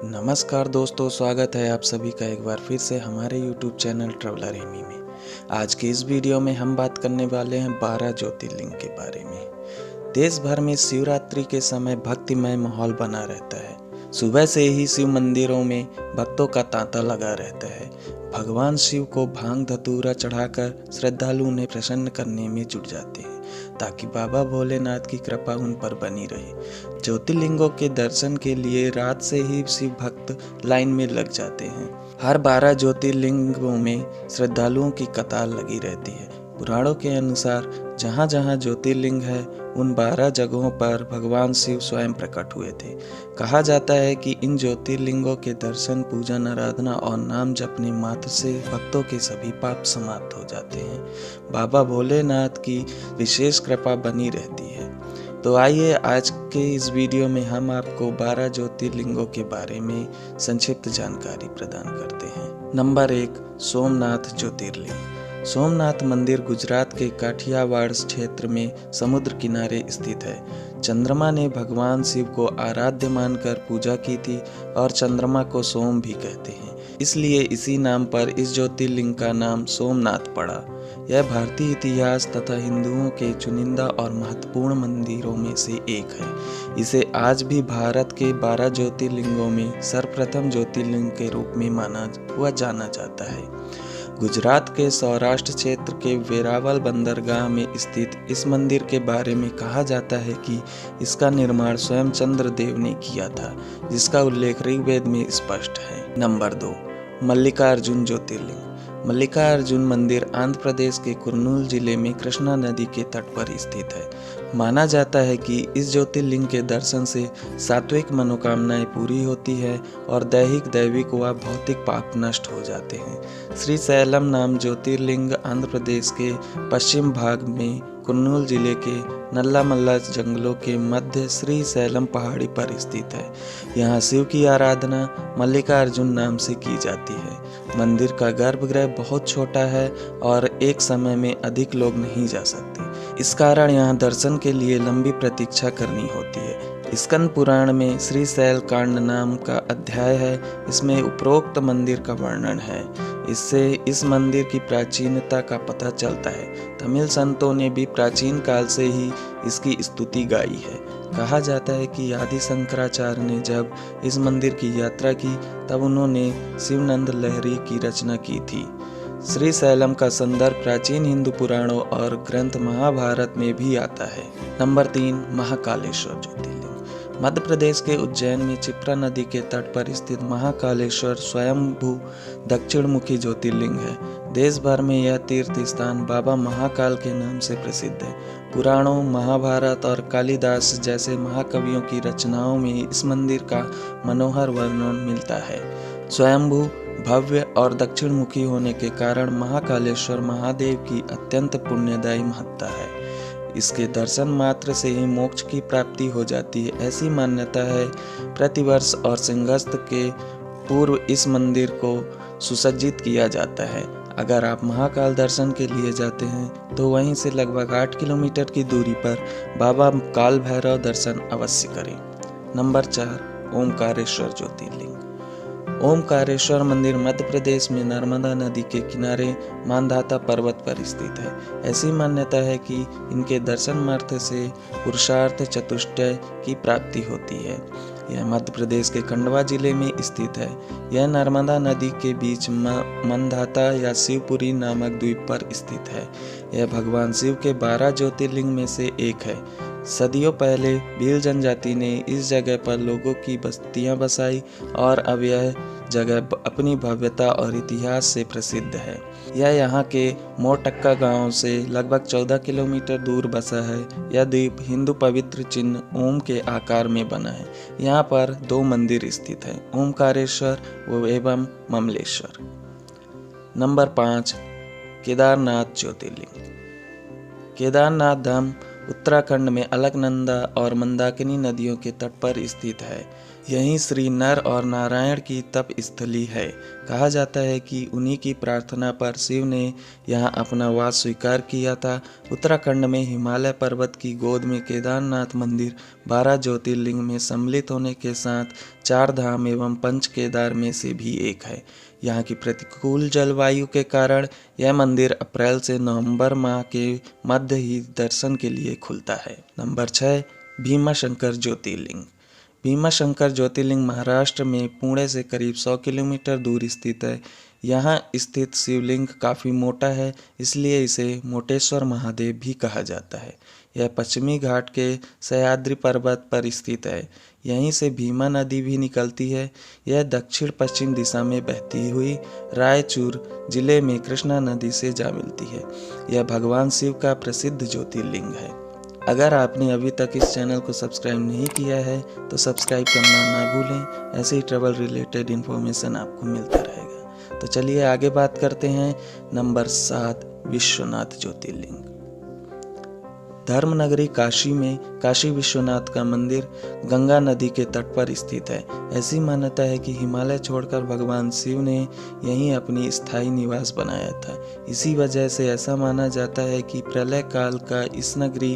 नमस्कार दोस्तों, स्वागत है आप सभी का एक बार फिर से हमारे YouTube चैनल ट्रैवलर एमी में। आज के इस वीडियो में हम बात करने वाले हैं 12 ज्योतिर्लिंग के बारे में। देश भर में शिवरात्रि के समय भक्तिमय माहौल बना रहता है। सुबह से ही शिव मंदिरों में भक्तों का तांता लगा रहता है। भगवान शिव को भांग धतूरा चढ़ाकर श्रद्धालु उन्हें प्रसन्न करने में जुट जाते हैं ताकि बाबा भोलेनाथ की कृपा उन पर बनी रहे। ज्योतिर्लिंगों के दर्शन के लिए रात से ही शिव भक्त लाइन में लग जाते हैं। हर 12 ज्योतिर्लिंगों में श्रद्धालुओं की कतार लगी रहती है। पुराणों के अनुसार जहाँ जहाँ ज्योतिर्लिंग है उन 12 जगहों पर भगवान शिव स्वयं प्रकट हुए थे। कहा जाता है कि इन ज्योतिर्लिंगों के दर्शन, पूजन, आराधना और नाम जपने मात्र से भक्तों के सभी पाप समाप्त हो जाते हैं। बाबा भोलेनाथ की विशेष कृपा बनी रहती है। तो आइए आज के इस वीडियो में हम आपको 12 ज्योतिर्लिंगों के बारे में संक्षिप्त जानकारी प्रदान करते हैं। नंबर 1, सोमनाथ ज्योतिर्लिंग। सोमनाथ मंदिर गुजरात के काठियावाड़ क्षेत्र में समुद्र किनारे स्थित है। चंद्रमा ने भगवान शिव को आराध्य मानकर पूजा की थी और चंद्रमा को सोम भी कहते हैं, इसलिए इसी नाम पर इस ज्योतिर्लिंग का नाम सोमनाथ पड़ा। यह भारतीय इतिहास तथा हिंदुओं के चुनिंदा और महत्वपूर्ण मंदिरों में से एक है। इसे आज भी भारत के 12 ज्योतिर्लिंगों में सर्वप्रथम ज्योतिर्लिंग के रूप में माना हुआ जाना जाता है। गुजरात के सौराष्ट्र क्षेत्र के वेरावल बंदरगाह में स्थित इस मंदिर के बारे में कहा जाता है कि इसका निर्माण स्वयं चंद्रदेव ने किया था, जिसका उल्लेख ऋग्वेद में स्पष्ट है। नंबर 2, मल्लिकार्जुन ज्योतिर्लिंग। मल्लिकार्जुन मंदिर आंध्र प्रदेश के कुर्नूल जिले में कृष्णा नदी के तट पर स्थित है। माना जाता है कि इस ज्योतिर्लिंग के दर्शन से सात्विक मनोकामनाएं पूरी होती है और दैविक व भौतिक पाप नष्ट हो जाते हैं। श्री सैलम नाम ज्योतिर्लिंग आंध्र प्रदेश के पश्चिम भाग में कुर्नूल जिले के नल्लामल्ला जंगलों के मध्य श्री सैलम पहाड़ी पर स्थित है। यहाँ शिव की आराधना मल्लिकार्जुन नाम से की जाती है। मंदिर का गर्भगृह बहुत छोटा है और एक समय में अधिक लोग नहीं जा सकते। इस कारण यहाँ दर्शन के लिए लंबी प्रतीक्षा करनी होती है। स्कंद पुराण में श्री शैल कांड नाम का अध्याय है। इसमें उपरोक्त मंदिर का वर्णन है। इससे इस मंदिर की प्राचीनता का पता चलता है। तमिल संतों ने भी प्राचीन काल से ही इसकी स्तुति गाई है। कहा जाता है कि आदि शंकराचार्य ने जब इस मंदिर की यात्रा की तब उन्होंने शिवनंद लहरी की रचना की थी। श्री सैलम का संदर्भ प्राचीन हिंदू पुराणों और ग्रंथ महाभारत में भी आता है। नंबर 3, महाकालेश्वर ज्योतिर्लिंग। मध्य प्रदेश के उज्जैन में क्षिप्रा नदी के तट पर स्थित महाकालेश्वर स्वयंभू दक्षिणमुखी ज्योतिर्लिंग है। देश भर में यह तीर्थ स्थान बाबा महाकाल के नाम से प्रसिद्ध है। पुराणों, महाभारत और कालिदास जैसे महाकवियों की रचनाओं में इस मंदिर का मनोहर वर्णन मिलता है। स्वयंभू, भव्य और दक्षिणमुखी होने के कारण महाकालेश्वर महादेव की अत्यंत पुण्यदायी महत्ता है। इसके दर्शन मात्र से ही मोक्ष की प्राप्ति हो जाती है, ऐसी मान्यता है। प्रतिवर्ष और सिंहस्थ के पूर्व इस मंदिर को सुसज्जित किया जाता है। अगर आप महाकाल दर्शन के लिए जाते हैं तो वहीं से लगभग 8 किलोमीटर की दूरी पर बाबा काल भैरव दर्शन अवश्य करें। नंबर 4, ओमकारेश्वर ज्योतिर्लिंग। ओमकारेश्वर मंदिर मध्य प्रदेश में नर्मदा नदी के किनारे मानधाता पर्वत पर स्थित है। ऐसी मान्यता है कि इनके दर्शन मात्र से पुरुषार्थ चतुष्टय की प्राप्ति होती है। यह मध्य प्रदेश के खंडवा जिले में स्थित है। यह नर्मदा नदी के बीच मानधाता या शिवपुरी नामक द्वीप पर स्थित है। यह भगवान शिव के 12 ज्योतिर्लिंग में से एक है। सदियों पहले भील जनजाति ने इस जगह पर लोगों की बस्तियां बसाई और अब यह जगह अपनी भव्यता और इतिहास से प्रसिद्ध है। यह यहाँ के मोरटक्का गांव से लगभग 14 किलोमीटर दूर बसा है। यह द्वीप हिंदू पवित्र चिन्ह ओम के आकार में बना है। यहाँ पर 2 मंदिर स्थित हैं, ओमकारेश्वर एवं ममलेश्वर। नंबर 5, केदारनाथ ज्योतिर्लिंग। केदारनाथ धाम उत्तराखंड में अलकनंदा और मंदाकिनी नदियों के तट पर स्थित है। यहीं श्री नर और नारायण की तप स्थली है। कहा जाता है कि उन्हीं की प्रार्थना पर शिव ने यहाँ अपना वास स्वीकार किया था। उत्तराखंड में हिमालय पर्वत की गोद में केदारनाथ मंदिर 12 ज्योतिर्लिंग में सम्मिलित होने के साथ 4 धाम एवं पंच केदार में से भी एक है। यहाँ की प्रतिकूल जलवायु के कारण यह मंदिर अप्रैल से नवंबर माह के मध्य ही दर्शन के लिए खुलता है। नंबर 6, भीमाशंकर ज्योतिर्लिंग। भीमाशंकर ज्योतिर्लिंग महाराष्ट्र में पुणे से करीब 100 किलोमीटर दूर स्थित है। यहाँ स्थित शिवलिंग काफ़ी मोटा है, इसलिए इसे मोटेश्वर महादेव भी कहा जाता है। यह पश्चिमी घाट के सह्याद्री पर्वत पर स्थित है। यहीं से भीमा नदी भी निकलती है। यह दक्षिण पश्चिम दिशा में बहती हुई रायचूर जिले में कृष्णा नदी से जा मिलती है। यह भगवान शिव का प्रसिद्ध ज्योतिर्लिंग है। अगर आपने अभी तक इस चैनल को सब्सक्राइब नहीं किया है तो सब्सक्राइब करना ना भूलें। ऐसे ही ट्रैवल रिलेटेड इन्फॉर्मेशन आपको मिलता रहेगा। तो चलिए आगे बात करते हैं। नंबर 7, विश्वनाथ ज्योतिर्लिंग। धर्मनगरी काशी में काशी विश्वनाथ का मंदिर गंगा नदी के तट पर स्थित है। ऐसी मान्यता है कि हिमालय छोड़कर भगवान शिव ने यहीं अपनी स्थायी निवास बनाया था। इसी वजह से ऐसा माना जाता है कि प्रलय काल का इस नगरी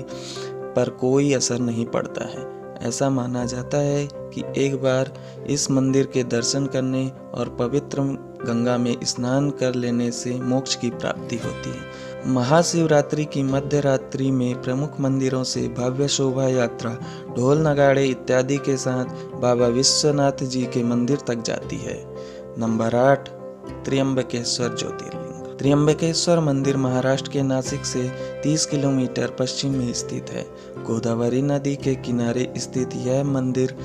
पर कोई असर नहीं पड़ता है। ऐसा माना जाता है कि एक बार इस मंदिर के दर्शन करने और पवित्र गंगा में स्नान कर लेने से मोक्ष की प्राप्ति होती है। महाशिवरात्रि की मध्य रात्रि में प्रमुख मंदिरों से भव्य शोभा यात्रा ढोल नगाड़े इत्यादि के साथ बाबा विश्वनाथ जी के मंदिर तक जाती है। नंबर 8, त्र्यंबकेश्वर ज्योतिर्लिंग। त्र्यंबकेश्वर मंदिर महाराष्ट्र के नासिक से 30 किलोमीटर पश्चिम में स्थित है। गोदावरी नदी के किनारे स्थित यह मंदिर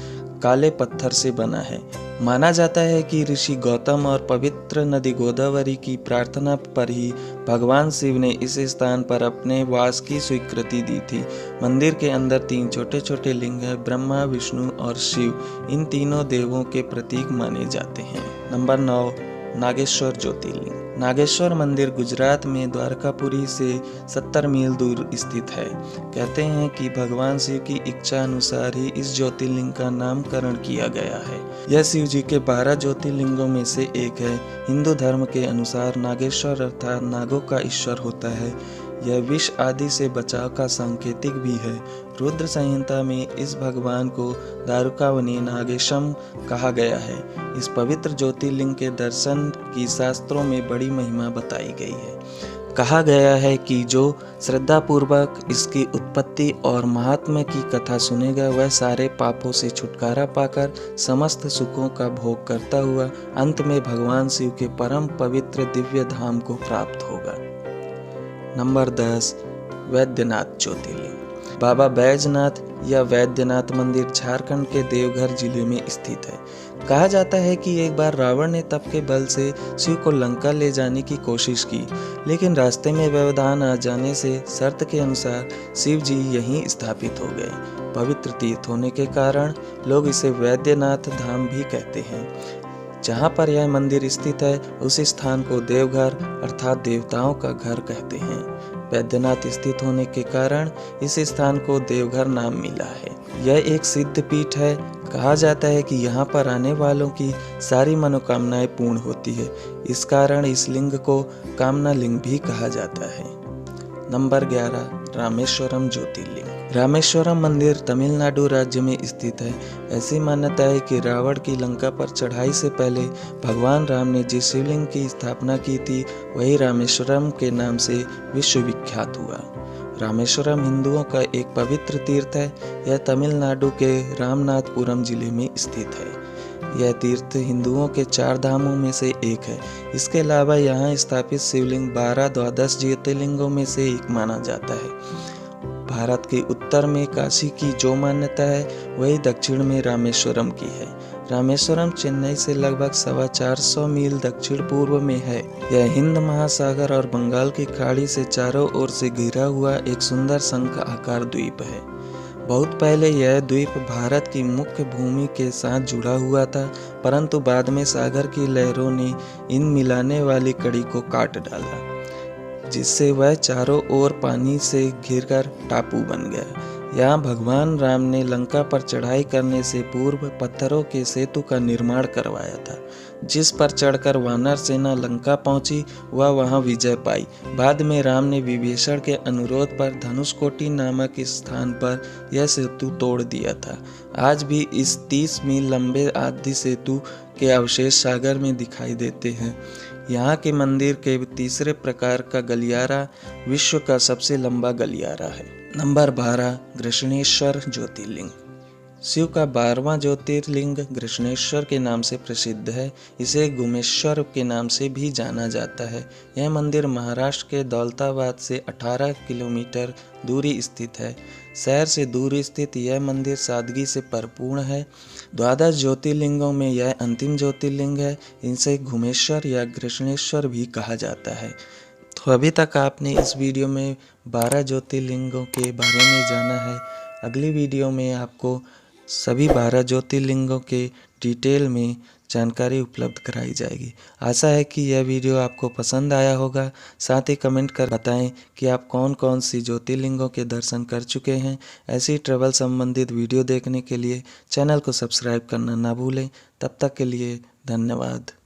काले पत्थर से बना है। माना जाता है कि ऋषि गौतम और पवित्र नदी गोदावरी की प्रार्थना पर ही भगवान शिव ने इस स्थान पर अपने वास की स्वीकृति दी थी। मंदिर के अंदर 3 छोटे छोटे लिंग हैं। ब्रह्मा, विष्णु और शिव इन तीनों देवों के प्रतीक माने जाते हैं। नंबर 9, नागेश्वर ज्योतिर्लिंग। नागेश्वर मंदिर गुजरात में द्वारकापुरी से 70 मील दूर स्थित है। कहते हैं कि भगवान शिव की इच्छा अनुसार ही इस ज्योतिर्लिंग का नामकरण किया गया है। यह शिव जी के 12 ज्योतिर्लिंगों में से एक है। हिंदू धर्म के अनुसार नागेश्वर अर्थात नागों का ईश्वर होता है। यह विष आदि से बचाव का सांकेतिक भी है। रुद्र संहिता में इस भगवान को दारुकावनी नागेशम कहा गया है। इस पवित्र ज्योतिर्लिंग के दर्शन की शास्त्रों में बड़ी महिमा बताई गई है। कहा गया है कि जो श्रद्धापूर्वक इसकी उत्पत्ति और महात्म्य की कथा सुनेगा वह सारे पापों से छुटकारा पाकर समस्त सुखों का भोग करता हुआ अंत में भगवान शिव के परम पवित्र दिव्य धाम को प्राप्त होगा। नंबर 10, वैद्यनाथ ज्योतिर्लिंग। बाबा बैजनाथ या वैद्यनाथ मंदिर झारखंड के देवघर जिले में स्थित है। कहा जाता है कि एक बार रावण ने तप के बल से शिव को लंका ले जाने की कोशिश की, लेकिन रास्ते में व्यवधान आ जाने से शर्त के अनुसार शिव जी यहीं स्थापित हो गए। पवित्र तीर्थ होने के कारण लोग इसे वैद्यनाथ धाम भी कहते हैं। जहाँ पर यह मंदिर स्थित है उस स्थान को देवघर अर्थात देवताओं का घर कहते हैं। वैद्यनाथ स्थित होने के कारण इस स्थान को देवघर नाम मिला है। यह एक सिद्ध पीठ है। कहा जाता है कि यहाँ पर आने वालों की सारी मनोकामनाएं पूर्ण होती है। इस कारण इस लिंग को कामना लिंग भी कहा जाता है। नंबर 11, रामेश्वरम ज्योतिर्लिंग। रामेश्वरम मंदिर तमिलनाडु राज्य में स्थित है। ऐसी मान्यता है कि रावण की लंका पर चढ़ाई से पहले भगवान राम ने जिस शिवलिंग की स्थापना की थी वही रामेश्वरम के नाम से विश्वविख्यात हुआ। रामेश्वरम हिंदुओं का एक पवित्र तीर्थ है। यह तमिलनाडु के रामनाथपुरम जिले में स्थित है। यह तीर्थ हिंदुओं के 4 धामों में से एक है। इसके अलावा यहाँ स्थापित शिवलिंग 12 द्वादश ज्योतिर्लिंगों में से एक माना जाता है। भारत के उत्तर में काशी की जो मान्यता है वही दक्षिण में रामेश्वरम की है। रामेश्वरम चेन्नई से लगभग 425 मील दक्षिण पूर्व में है। यह हिंद महासागर और बंगाल की खाड़ी से चारों ओर से घिरा हुआ एक सुंदर शंख आकार द्वीप है। बहुत पहले यह द्वीप भारत की मुख्य भूमि के साथ जुड़ा हुआ था, परंतु बाद में सागर की लहरों ने इन मिलाने वाली कड़ी को काट डाला, जिससे वह चारों ओर पानी से घिरकर टापू बन गया। यहाँ भगवान राम ने लंका पर चढ़ाई करने से पूर्व पत्थरों के सेतु का निर्माण करवाया था, जिस पर चढ़कर वानर सेना लंका पहुंची व वहां विजय पाई। बाद में राम ने विभीषण के अनुरोध पर धनुषकोटि नामक इस स्थान पर यह सेतु तोड़ दिया था। आज भी इस 30 मील लंबे आदि सेतु के अवशेष सागर में दिखाई देते हैं। यहाँ के मंदिर के तीसरे प्रकार का गलियारा विश्व का सबसे लंबा गलियारा है। नंबर 12, घृष्णेश्वर ज्योतिर्लिंग। शिव का 12वां ज्योतिर्लिंग घृष्णेश्वर के नाम से प्रसिद्ध है। इसे गुमेश्वर के नाम से भी जाना जाता है। यह मंदिर महाराष्ट्र के दौलताबाद से 18 किलोमीटर दूरी स्थित है। शहर से दूर स्थित यह मंदिर सादगी से परिपूर्ण है। 12 ज्योतिर्लिंगों में यह अंतिम ज्योतिर्लिंग है। इनसे घुमेश्वर या घृष्णेश्वर भी कहा जाता है। तो अभी तक आपने इस वीडियो में 12 ज्योतिर्लिंगों के बारे में जाना है। अगली वीडियो में आपको सभी 12 ज्योतिर्लिंगों के डिटेल में जानकारी उपलब्ध कराई जाएगी। आशा है कि यह वीडियो आपको पसंद आया होगा। साथ ही कमेंट कर बताएं कि आप कौन कौन सी ज्योतिर्लिंगों के दर्शन कर चुके हैं। ऐसी ट्रैवल संबंधित वीडियो देखने के लिए चैनल को सब्सक्राइब करना ना भूलें। तब तक के लिए धन्यवाद।